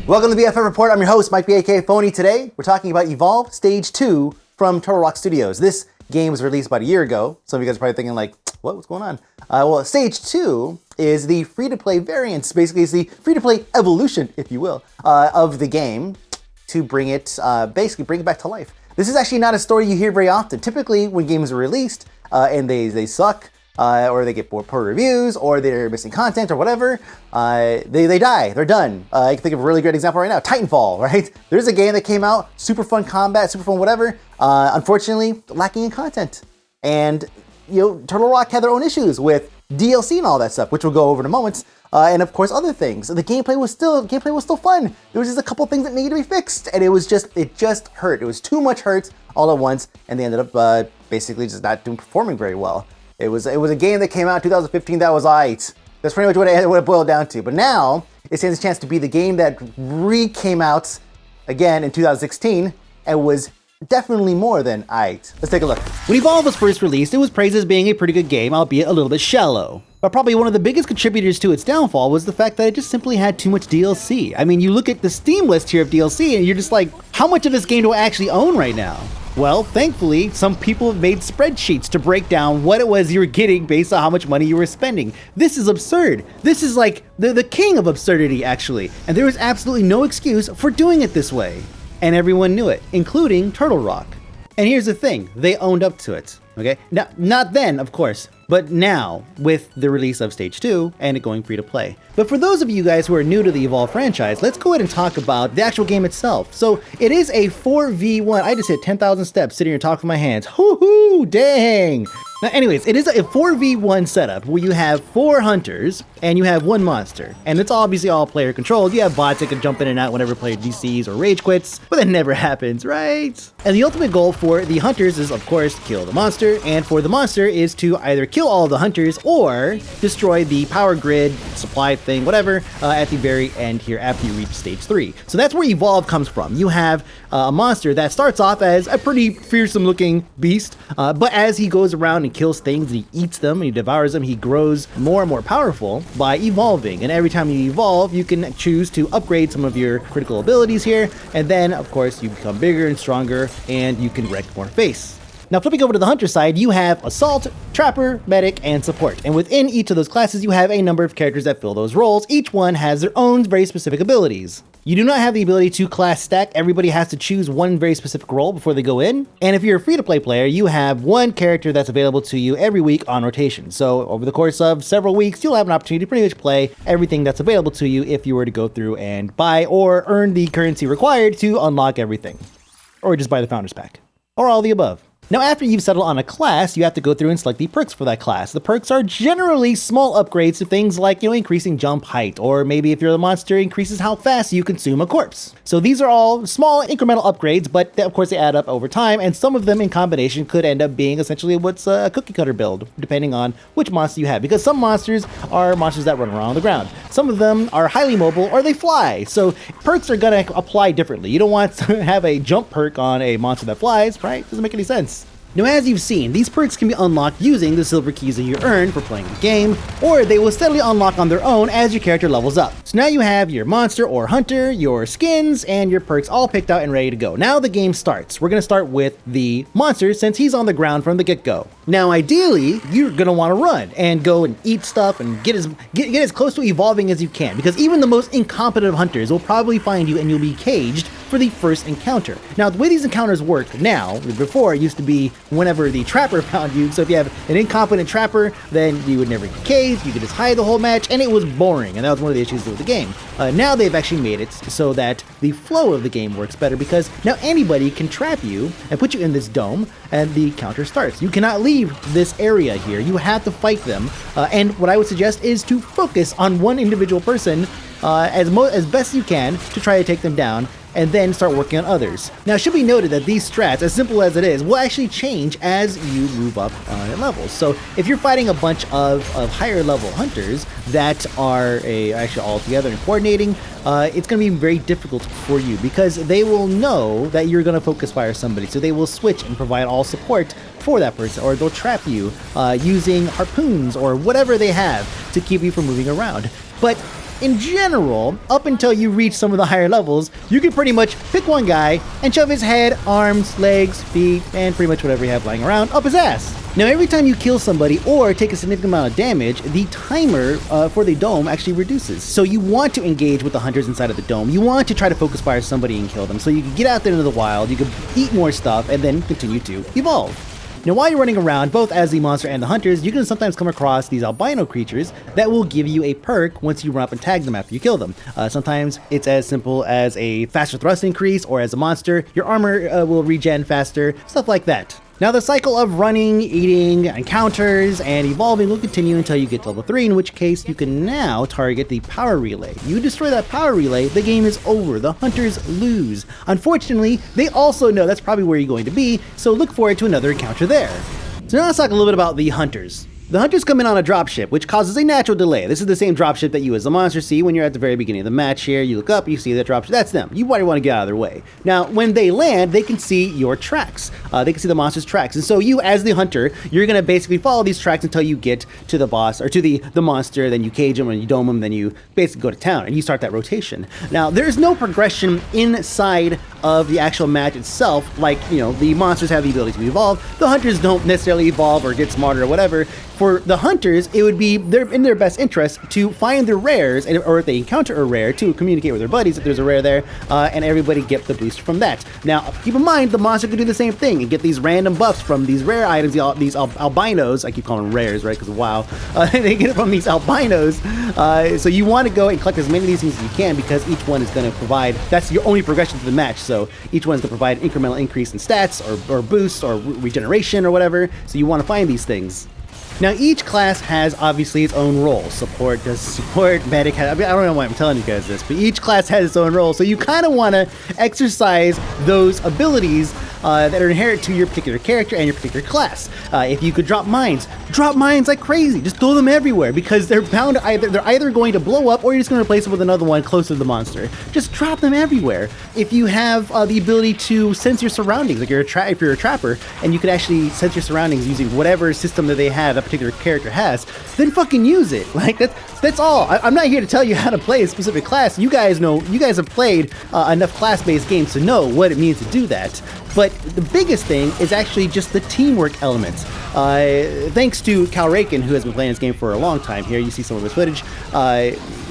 Welcome to the BFF Report. I'm your host, Mike B, aka Phony. Today, we're talking about Evolve Stage 2 from Turtle Rock Studios. This game was released about a year ago. Some of you guys are probably thinking like, what's going on? Well, Stage 2 is the free-to-play variant. Basically, it's the free-to-play evolution, if you will, of the game to bring it, basically bring it back to life. This is actually not a story you hear very often. Typically, when games are released and they suck, or they get poor reviews, or they're missing content, or whatever, they die. They're done. I can think of a really great example right now, Titanfall, right? There's a game that came out, super fun combat, super fun whatever, unfortunately, lacking in content. And, you know, Turtle Rock had their own issues with DLC and all that stuff, which we'll go over in a moment, and of course other things. The gameplay was still fun. There was just a couple things that needed to be fixed, and it just hurt. It was too much hurt all at once, and they ended up basically just not performing very well. It was a game that came out in 2015 that was aight. That's pretty much what it boiled down to. But now, it stands a chance to be the game that came out again in 2016 and was definitely more than aight. Let's take a look. When Evolve was first released, it was praised as being a pretty good game, albeit a little bit shallow. But probably one of the biggest contributors to its downfall was the fact that it just simply had too much DLC. I mean, you look at the Steam list here of DLC and you're just like, how much of this game do I actually own right now? Well, thankfully, some people have made spreadsheets to break down what it was you were getting based on how much money you were spending. This is absurd. This is like the king of absurdity, actually. And there was absolutely no excuse for doing it this way. And everyone knew it, including Turtle Rock. And here's the thing, they owned up to it, okay? Now, not then, of course, but now with the release of Stage 2 and it going free to play. But for those of you guys who are new to the Evolve franchise, let's go ahead and talk about the actual game itself. So it is a 4v1. I just hit 10,000 steps sitting here talking with my hands. Hoo-hoo, dang. Now, anyways, it is a 4v1 setup where you have 4 hunters and you have 1 monster. And it's obviously all player controlled. You have bots that can jump in and out whenever a player DCs or rage quits, but that never happens, right? And the ultimate goal for the hunters is, of course, kill the monster. And for the monster is to either kill all of the hunters or destroy the power grid, supply thing, whatever, at the very end here after you reach Stage 3. So that's where Evolve comes from. You have a monster that starts off as a pretty fearsome looking beast, but as he goes around and kills things, he eats them, he devours them, he grows more and more powerful by evolving. And every time you evolve, you can choose to upgrade some of your critical abilities here, and then of course you become bigger and stronger and you can wreck more face. Now flipping over to the hunter side, you have Assault, Trapper, Medic, and Support. And within each of those classes, you have a number of characters that fill those roles. Each one has their own very specific abilities. You do not have the ability to class stack. Everybody has to choose one very specific role before they go in. And if you're a free-to-play player, you have one character that's available to you every week on rotation. So over the course of several weeks, you'll have an opportunity to pretty much play everything that's available to you if you were to go through and buy or earn the currency required to unlock everything. Or just buy the Founders Pack. Or all the above. Now, after you've settled on a class, you have to go through and select the perks for that class. The perks are generally small upgrades to things like, increasing jump height, or maybe if you're the monster, increases how fast you consume a corpse. So these are all small incremental upgrades, but of course they add up over time, and some of them in combination could end up being essentially what's a cookie cutter build, depending on which monster you have, because some monsters are monsters that run around on the ground. Some of them are highly mobile, or they fly, so perks are gonna apply differently. You don't want to have a jump perk on a monster that flies, right? Doesn't make any sense. Now, as you've seen, these perks can be unlocked using the silver keys that you earn for playing the game, or they will steadily unlock on their own as your character levels up. So now you have your monster or hunter, your skins, and your perks all picked out and ready to go. Now the game starts. We're going to start with the monster since he's on the ground from the get-go. Now, ideally, you're going to want to run and go and eat stuff and get as close to evolving as you can, because even the most incompetent of hunters will probably find you and you'll be caged for the first encounter. Now, the way these encounters work now, before it used to be whenever the trapper found you. So if you have an incompetent trapper, then you would never get caged, you could just hide the whole match, and it was boring, and that was one of the issues with the game. Now they've actually made it so that the flow of the game works better, because now anybody can trap you and put you in this dome, and the counter starts. You cannot leave this area here. You have to fight them, and what I would suggest is to focus on one individual person as best you can to try to take them down, and then start working on others. Now, it should be noted that these strats, as simple as it is, will actually change as you move up in levels. So if you're fighting a bunch of higher level hunters that are actually all together and coordinating, it's going to be very difficult for you because they will know that you're going to focus fire somebody. So they will switch and provide all support for that person, or they'll trap you using harpoons or whatever they have to keep you from moving around. But in general, up until you reach some of the higher levels, you can pretty much pick one guy and shove his head, arms, legs, feet, and pretty much whatever you have lying around up his ass. Now, every time you kill somebody or take a significant amount of damage, the timer for the dome actually reduces. So you want to engage with the hunters inside of the dome. You want to try to focus fire somebody and kill them so you can get out there into the wild, you can eat more stuff, and then continue to evolve. Now, while you're running around, both as the monster and the hunters, you can sometimes come across these albino creatures that will give you a perk once you run up and tag them after you kill them. Sometimes it's as simple as a faster thrust increase, or as a monster, your armor will regen faster, stuff like that. Now, the cycle of running, eating, encounters, and evolving will continue until you get to level 3, in which case you can now target the power relay. You destroy that power relay, the game is over. The hunters lose. Unfortunately, they also know that's probably where you're going to be, so look forward to another encounter there. So now let's talk a little bit about the hunters. The hunters come in on a dropship, which causes a natural delay. This is the same dropship that you as the monster see when you're at the very beginning of the match here. You look up, you see that dropship. That's them. You probably want to get out of their way. Now, when they land, they can see your tracks. They can see the monster's tracks. And so you, as the hunter, you're going to basically follow these tracks until you get to the boss, or to the monster, then you cage him, and you dome him, then you basically go to town, and you start that rotation. Now, there's no progression inside of the actual match itself, like, you know, the monsters have the ability to evolve. The hunters don't necessarily evolve or get smarter or whatever. For the hunters, it would be in their best interest to find the rares, or if they encounter a rare, to communicate with their buddies if there's a rare there, and everybody get the boost from that. Now, keep in mind, the monster can do the same thing and get these random buffs from these rare items, these albinos. I keep calling them rares, right, because wow. They get it from these albinos. So you want to go and collect as many of these things as you can, because each one is going to provide, that's your only progression to the match. So each one's going to provide an incremental increase in stats, or boosts, or regeneration, or whatever. So you want to find these things. Now, each class has obviously its own role. Support does support, medic has, I don't know why I'm telling you guys this, but each class has its own role. So you kind of want to exercise those abilities that are inherent to your particular character and your particular class. If you could drop mines like crazy. Just throw them everywhere, because they're bound to they're either going to blow up, or you're just going to replace them with another one closer to the monster. Just drop them everywhere. If you have the ability to sense your surroundings, like if you're a trapper, and you could actually sense your surroundings using whatever system that they have, that particular character has, then fucking use it. Like, that's all. I'm not here to tell you how to play a specific class. You guys know, you guys have played enough class-based games to know what it means to do that. But the biggest thing is actually just the teamwork elements. Thanks to Cal Rakin, who has been playing this game for a long time. Here you see some of his footage.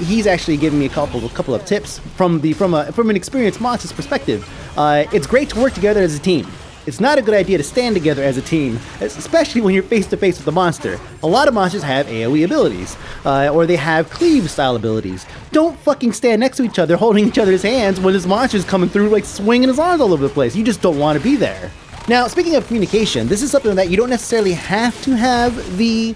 He's actually given me a couple of tips from an experienced monster's perspective. It's great to work together as a team. It's not a good idea to stand together as a team, especially when you're face to face with the monster. A lot of monsters have AoE abilities, or they have cleave style abilities. Don't fucking stand next to each other holding each other's hands when this monster's coming through, like swinging his arms all over the place. You just don't want to be there. Now, speaking of communication, this is something that you don't necessarily have to have the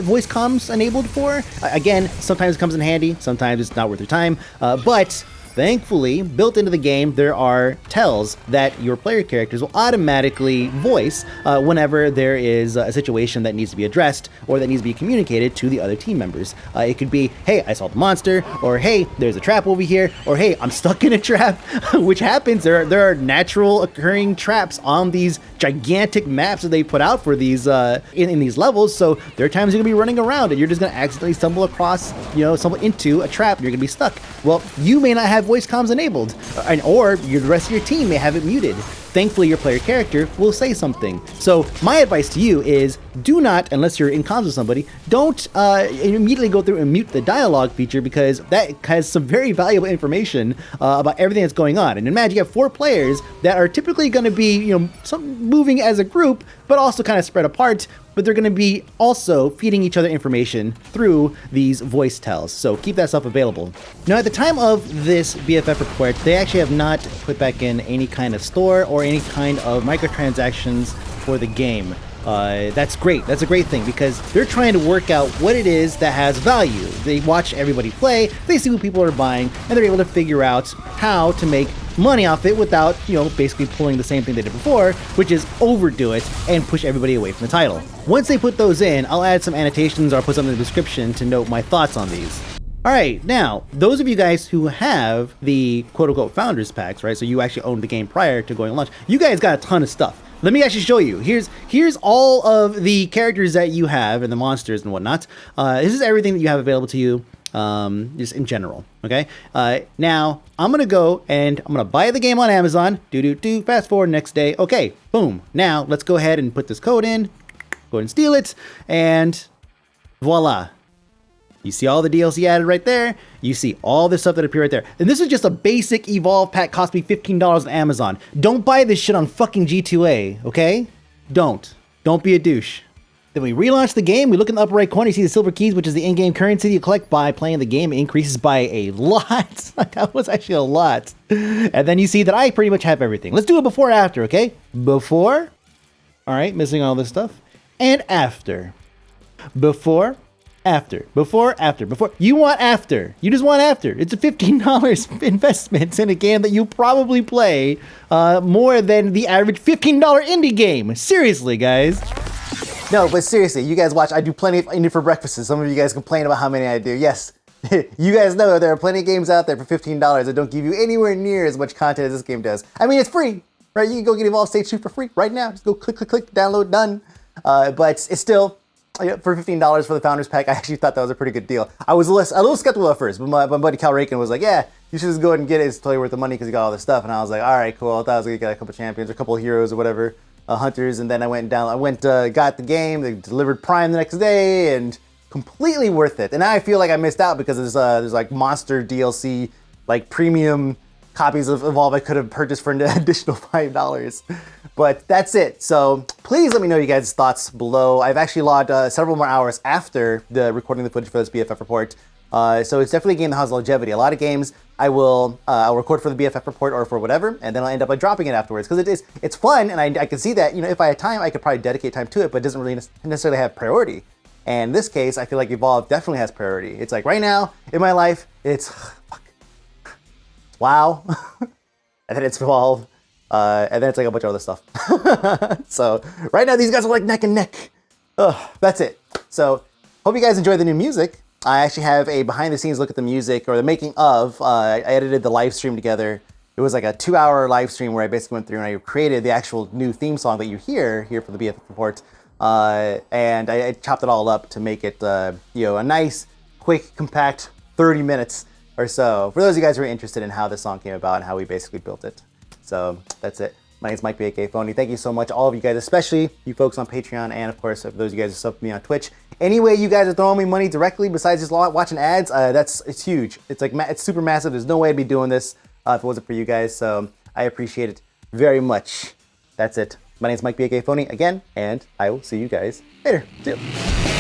voice comms enabled for. Again, sometimes it comes in handy, sometimes it's not worth your time, but thankfully, built into the game, there are tells that your player characters will automatically voice whenever there is a situation that needs to be addressed, or that needs to be communicated to the other team members. It could be, hey, I saw the monster, or hey, there's a trap over here, or hey, I'm stuck in a trap, which happens. There are natural occurring traps on these gigantic maps that they put out for these in these levels. So there are times you're gonna be running around and you're just gonna accidentally stumble across, stumble into a trap and you're gonna be stuck. Well, you may not have voice comms enabled, or the rest of your team may have it muted. Thankfully, your player character will say something. So my advice to you is, do not, unless you're in comms with somebody, don't immediately go through and mute the dialogue feature, because that has some very valuable information about everything that's going on. And imagine you have 4 players that are typically going to be, moving as a group, but also kind of spread apart. But they're going to be also feeding each other information through these voice tells. So keep that stuff available. Now, at the time of this BFF report, they actually have not put back in any kind of store or any kind of microtransactions for the game. That's great. That's a great thing, because they're trying to work out what it is that has value. They watch everybody play, they see what people are buying, and they're able to figure out how to make money off it without, basically pulling the same thing they did before, which is overdo it and push everybody away from the title. Once they put those in, I'll add some annotations or put something in the description to note my thoughts on these. Alright, now, those of you guys who have the quote-unquote founders packs, right, so you actually owned the game prior to going on launch, you guys got a ton of stuff. Let me actually show you. Here's all of the characters that you have and the monsters and whatnot. This is everything that you have available to you. just in general. Okay. Now I'm gonna go and I'm gonna buy the game on Amazon. Fast forward next day. Okay. Boom. Now let's go ahead and put this code in. Go ahead and steal it, and voila. You see all the DLC added right there. You see all this stuff that appear right there. And this is just a basic Evolve pack. Cost me $15 on Amazon. Don't buy this shit on fucking G2A, okay? Don't be a douche. Then we relaunch the game. We look in the upper right corner. You see the silver keys, which is the in-game currency you collect by playing the game. It increases by a lot. That was actually a lot. And then you see that I pretty much have everything. Let's do it before and after, okay? Before. All right, missing all this stuff. And after. Before. After. Before. You want after. You just want after. It's a $15 investment in a game that you probably play more than the average $15 indie game. Seriously, guys. No, but seriously, you guys watch. I do plenty of indie for breakfast. Some of you guys complain about how many I do. Yes, you guys know there are plenty of games out there for $15 that don't give you anywhere near as much content as this game does. I mean, it's free, right? You can go get Evolve Stage 2 for free right now. Just go click, download, done. But it's still... For $15 for the Founders Pack, I actually thought that was a pretty good deal. I was a little skeptical at first, but my buddy Cal Rakin was like, yeah, you should just go ahead and get it. It's totally worth the money because you got all this stuff. And I was like, all right, cool. I thought I was going to get a couple champions or a couple of heroes or whatever, hunters. And then I got the game. They delivered Prime the next day and completely worth it. And now I feel like I missed out because there's like monster DLC, like premium copies of Evolve I could have purchased for an additional $5. But that's it. So please let me know you guys' thoughts below. I've actually logged several more hours after the recording the footage for this BFF report. So it's definitely a game that has longevity. A lot of games I'll record for the BFF report or for whatever, and then I'll end up dropping it afterwards because it's fun, and I can see that, you know, if I had time, I could probably dedicate time to it, but it doesn't really necessarily have priority. And in this case, I feel like Evolve definitely has priority. It's like right now in my life, it's WoW, and then it's Evolve, and then it's like a bunch of other stuff. So right now these guys are like neck and neck. That's it. So hope you guys enjoy the new music. I actually have a behind the scenes look at the music, or the making of. I edited the live stream together. It was like a 2-hour live stream where I basically went through and I created the actual new theme song that you hear here for the BFF report. And I chopped it all up to make it, a nice, quick, compact 30 minutes or so, for those of you guys who are interested in how this song came about and how we basically built it. So that's it. My name is Mike BAK Phony. Thank you so much, all of you guys, especially you folks on Patreon, and of course, for those of you guys who sub me on Twitch. Any way you guys are throwing me money directly besides just watching ads, it's huge. It's like it's super massive. There's no way I'd be doing this if it wasn't for you guys. So I appreciate it very much. That's it. My name is Mike BAK Phony again, and I will see you guys later. See you.